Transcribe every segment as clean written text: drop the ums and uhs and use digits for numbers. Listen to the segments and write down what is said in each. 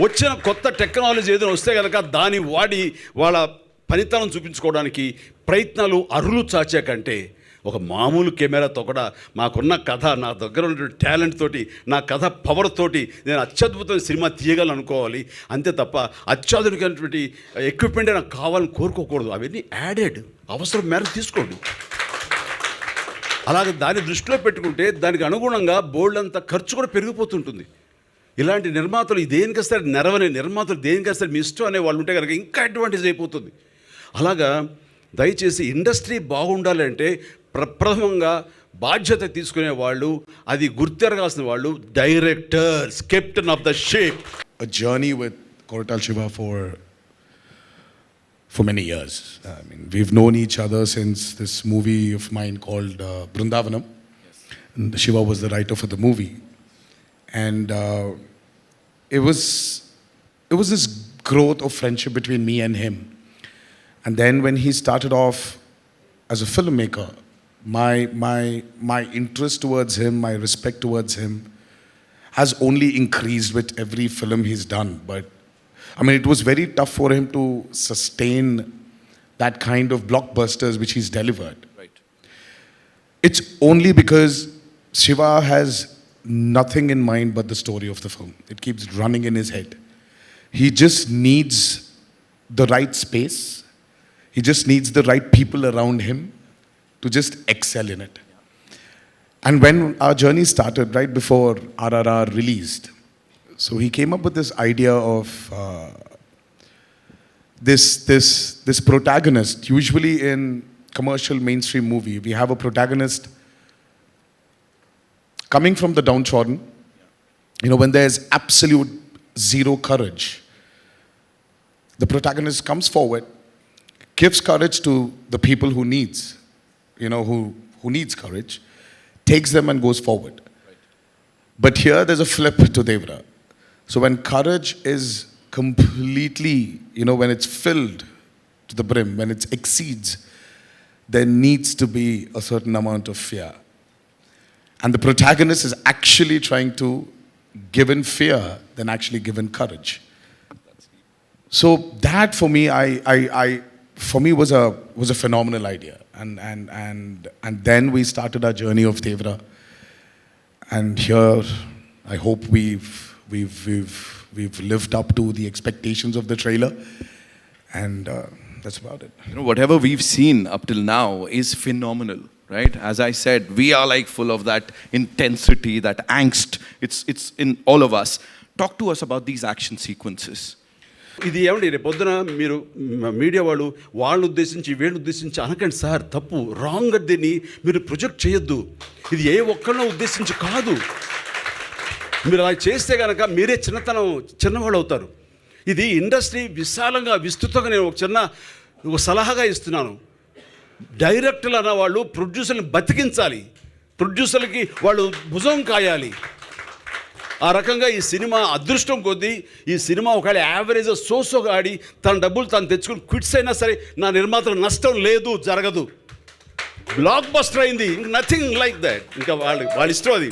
వచ్చిన కొత్త టెక్నాలజీ ఏదైనా వస్తే కనుక దాన్ని వాడి వాళ్ళ పనితనం చూపించుకోవడానికి ప్రయత్నాలు అరులు చాచే కంటే ఒక మామూలు కెమెరాతో కూడా మాకున్న కథ, నా దగ్గర ఉన్న టాలెంట్ తోటి, నా కథ పవర్ తోటి నేను అత్యద్భుతమైన సినిమా తీయగలను అనుకోవాలి. అంతే తప్ప అత్యాధునికమైనటువంటి ఎక్విప్మెంట్ నాకు కావాలని కోరుకోకూడదు. అవన్నీ యాడెడ్, అవసరం మేరకు తీసుకోండి. అలాగే దాన్ని దృష్టిలో పెట్టుకుంటే దానికి అనుగుణంగా బోల్డ్ అంత ఖర్చు కూడా పెరిగిపోతుంటుంది. ఇలాంటి నిర్మాతలు దేనికేస్తారు, నెరవని నిర్మాతలు దేనికేస్తారు మీ ఇష్టం అనే వాళ్ళు ఉంటే కనుక ఇంకా అడ్వాంటేజ్ అయిపోతుంది. అలాగా దయచేసి ఇండస్ట్రీ బాగుండాలి అంటే ప్రప్రథమంగా బాధ్యత తీసుకునే వాళ్ళు, అది గుర్తెరగాల్సిన వాళ్ళు directors, captain of the ship. A journey with Koratal Shiva for many years. I mean, we've known each other since this movie of mine called Brindavanam. Yes. And Shiva was the writer for the movie. And it was this growth of friendship between me and him. And then when he started off as a filmmaker, my interest towards him, my respect towards him has only increased with every film he's done. But I mean, it was very tough for him to sustain that kind of blockbusters which he's delivered. Right. It's only because Shiva has nothing in mind but the story of the film. It keeps running in his head. He just needs the right space. He just needs the right people around him to just excel in it. And when our journey started, right before RRR released, so he came up with this idea of this protagonist. Usually in commercial mainstream movie, we have a protagonist coming from the downtrodden, when there's absolute zero courage, the protagonist comes forward, gives courage to the people who needs courage, takes them and goes forward. Right. But here there's a flip to Devra. So when courage is completely, when it's filled to the brim, when it exceeds, there needs to be a certain amount of fear. And the protagonist is actually trying to give in fear than actually give in courage. So that for me, was a phenomenal idea. And then we started our journey of Devra. And here, I hope we've lived up to the expectations of the trailer. And that's about it. Whatever we've seen up till now is phenomenal. Right? As I said, we are like full of that intensity, that angst. It's in all of us. Talk to us about these action sequences. ఇది ఏమండి, రేపు పొద్దున మీరు media వాళ్ళు ఉద్దేశించి వీళ్ళు ఉద్దేశించి అనకండి సార్, తప్పు, రాంగ్. దీన్ని మీరు ప్రొజెక్ట్ చేయొద్దు. ఇది ఏ ఒక్కరినో ఉద్దేశించి కాదు. మీరు అలా చేస్తే కనుక మీరే చిన్నవాళ్ళు అవుతారు. ఇది ఇండస్ట్రీ విశాలంగా విస్తృతంగా నేను ఒక సలహాగా ఇస్తున్నాను. డైరెక్టర్లు అన్న వాళ్ళు ప్రొడ్యూసర్ని బతికించాలి, ప్రొడ్యూసర్లకి వాళ్ళు భుజం కాయాలి. ఆ రకంగా ఈ సినిమా అదృష్టం కొద్దీ ఈ సినిమా ఒకవేళ యావరేజ్ సోసోగా ఆడి తన డబ్బులు తను తెచ్చుకుని క్విట్స్ అయినా సరే నా నిర్మాతలకు నష్టం లేదు, జరగదు. బ్లాక్ బస్టర్ అయింది, ఇంక నథింగ్ లైక్ దాట్. ఇంకా వాళ్ళ ఇష్టం అది.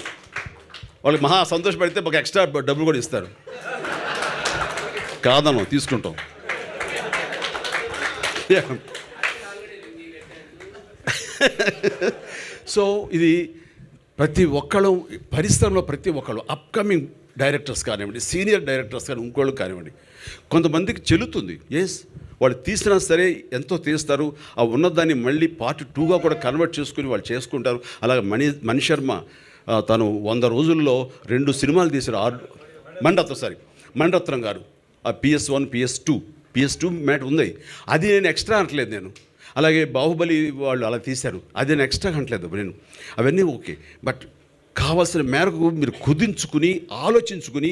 వాళ్ళకి మహా సంతోషపడితే ఒక ఎక్స్ట్రా డబ్బులు కూడా ఇస్తారు. కాదను, తీసుకుంటాం. సో ఇది ప్రతి ఒక్కళ్ళు పరిశ్రమలో ప్రతి ఒక్కళ్ళు అప్కమింగ్ డైరెక్టర్స్ కానివ్వండి, సీనియర్ డైరెక్టర్స్ కానీ ఇంకోళ్ళు కానివ్వండి, కొంతమందికి చెల్లుతుంది. వాళ్ళు తీసినా సరే ఎంతో తీస్తారు. ఆ ఉన్నదాన్ని మళ్ళీ పార్ట్ 2గా కూడా కన్వర్ట్ చేసుకుని వాళ్ళు చేసుకుంటారు. అలాగే మణిశర్మ తను 100 రోజుల్లో 2 సినిమాలు తీశారు. మణిరత్నం గారు ఆ PS1 PS2 మ్యాట్ ఉంది. అది నేను ఎక్స్ట్రా అనట్లేదు నేను. అలాగే బాహుబలి వాళ్ళు అలా తీశారు, అది నేను ఎక్స్ట్రా అనట్లేదు నేను. అవన్నీ ఓకే. బట్ కావాల్సిన మేరకు మీరు కుదించుకుని ఆలోచించుకుని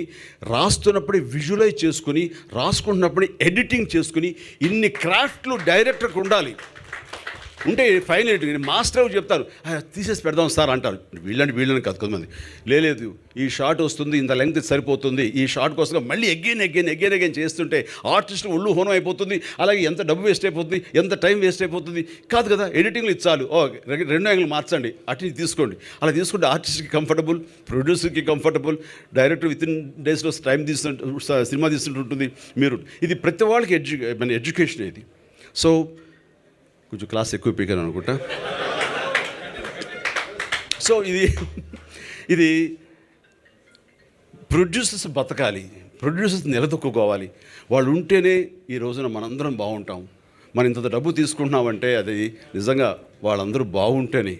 రాస్తున్నప్పుడే విజువలైజ్ చేసుకుని రాసుకుంటున్నప్పుడే ఎడిటింగ్ చేసుకుని ఇన్ని క్రాఫ్ట్లు డైరెక్టర్కి ఉండాలి. ఉంటే ఫైన్ ఏంటి, మాస్టర్ ఎవరు చెప్తారు తీసేసి పెడదాం సార్ అంటారు. వీళ్ళని కాదు కొంతమంది, లేదు ఈ షాట్ వస్తుంది, ఇంత లెంగ్త్ సరిపోతుంది, ఈ షాట్ కోసం మళ్ళీ ఎగ్గైన్ చేస్తుంటే ఆర్టిస్ట్ ఒళ్ళు హోనం అయిపోతుంది. అలాగే ఎంత డబ్బు వేస్ట్ అయిపోతుంది, ఎంత టైం వేస్ట్ అయిపోతుంది. కాదు కదా, ఎడిటింగ్లో ఇది చాలు, రెండు యాంగిల్ మార్చండి, అటు తీసుకోండి. అలా తీసుకుంటే ఆర్టిస్ట్కి కంఫర్టబుల్, ప్రొడ్యూసర్కి కంఫర్టబుల్, డైరెక్టర్ విత్ ఇన్ డేస్లో టైం సినిమా తీస్తుంటుంది. మీరు ఇది ప్రతి వాళ్ళకి మన ఎడ్యుకేషన్ ఇది. సో కొంచెం క్లాస్ ఎక్కువ పీకాను అనుకుంటా. సో ఇది ప్రొడ్యూసర్స్ బతకాలి, ప్రొడ్యూసర్స్ నిలదొక్కుకోవాలి. వాళ్ళు ఉంటేనే ఈ రోజున మనందరం బాగుంటాం. మనం ఇంత డబ్బు తీసుకుంటున్నామంటే అది నిజంగా వాళ్ళందరూ బాగుంటేనే,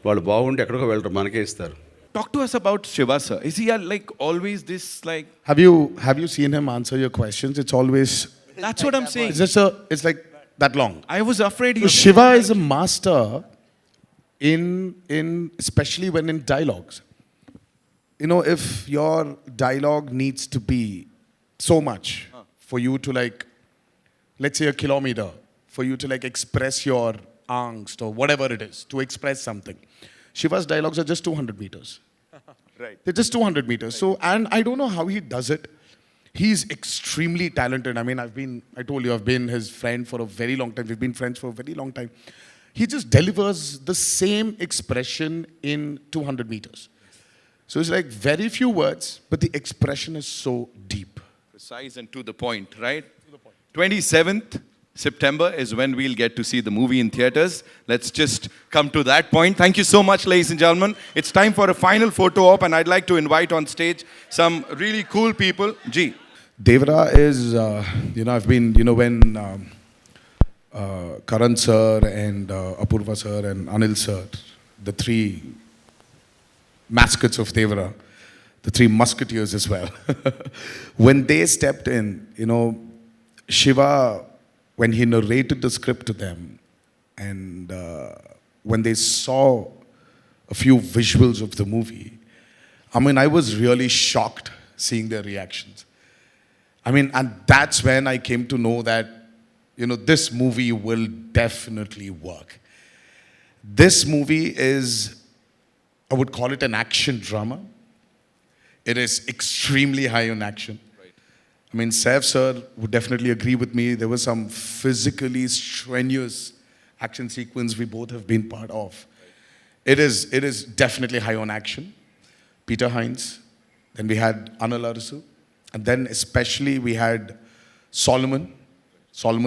వాళ్ళు బాగుంటే ఎక్కడికో వెళ్ళరు, మనకే ఇస్తారు. Talk to us about Shiva sir. Is he like always this like? Have you seen him answer your questions? It's always. That's what I'm saying. It's like that long. I was afraid he So was. Shiva is a master in especially when in dialogues. You know, if your dialogue needs to be so much for you to like, let's say a kilometer, for you to like express your angst or whatever it is, to express something. Shiva's dialogues are just 200 meters. Right. They're just 200 meters. So, and I don't know how he does it. He's extremely talented. I mean, I told you, I've been his friend for a very long time. We've been friends for a very long time. He just delivers the same expression in 200 meters. So it's like very few words, but the expression is so deep. Precise and to the point, right? To the point. 27th September is when we'll get to see the movie in theaters. Let's just come to that point. Thank you so much, ladies and gentlemen. It's time for a final photo op, and I'd like to invite on stage some really cool people. G. Devra is, I've been, when Karan sir and Apurva sir and Anil sir, the three mascots of Devra, the three musketeers as well, when they stepped in, Shiva, when he narrated the script to them, and when they saw a few visuals of the movie, I mean, I was really shocked seeing their reactions. I mean, and that's when I came to know that, this movie will definitely work. This movie is, I would call it an action drama. It is extremely high on action. I mean, Saif sir would definitely agree with me. There was some physically strenuous action sequence we both have been part of. It is definitely high on action. Peter Hines, then we had Anil Arasu, and then especially we had Solomon,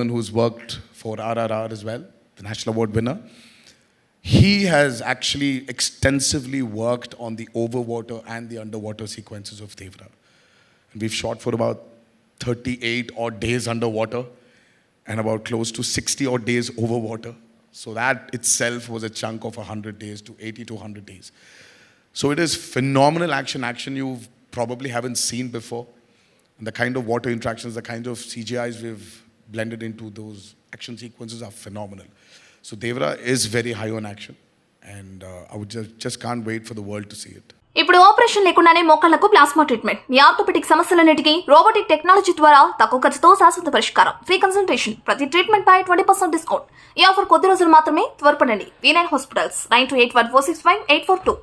who's worked for RRR as well, the National Award winner. He has actually extensively worked on the overwater and the underwater sequences of Devra. And we've shot for about 38 odd days underwater and about close to 60 odd days over water. So that itself was a chunk of 100 days to 80 to 100 days. So it is phenomenal action you probably haven't seen before. And the kind of water interactions, the kind of CGIs we've blended into those action sequences are phenomenal. So Devra is very high on action, and I would just can't wait for the world to see it. ఇప్పుడు operation లేకుండానే మోకాళ్లకు plasma treatment, మీ orthopaedic సమస్యలన్నిటికీ robotic technology ద్వారా తక్కువ ఖర్చుతో శాశ్వత పరిష్కారం, free consultation, ప్రతి treatment పై 20% discount. ఈ ఆఫర్ కొద్ది రోజులు మాత్రమే, త్వరపడండి. V9 hospitals 9281465842.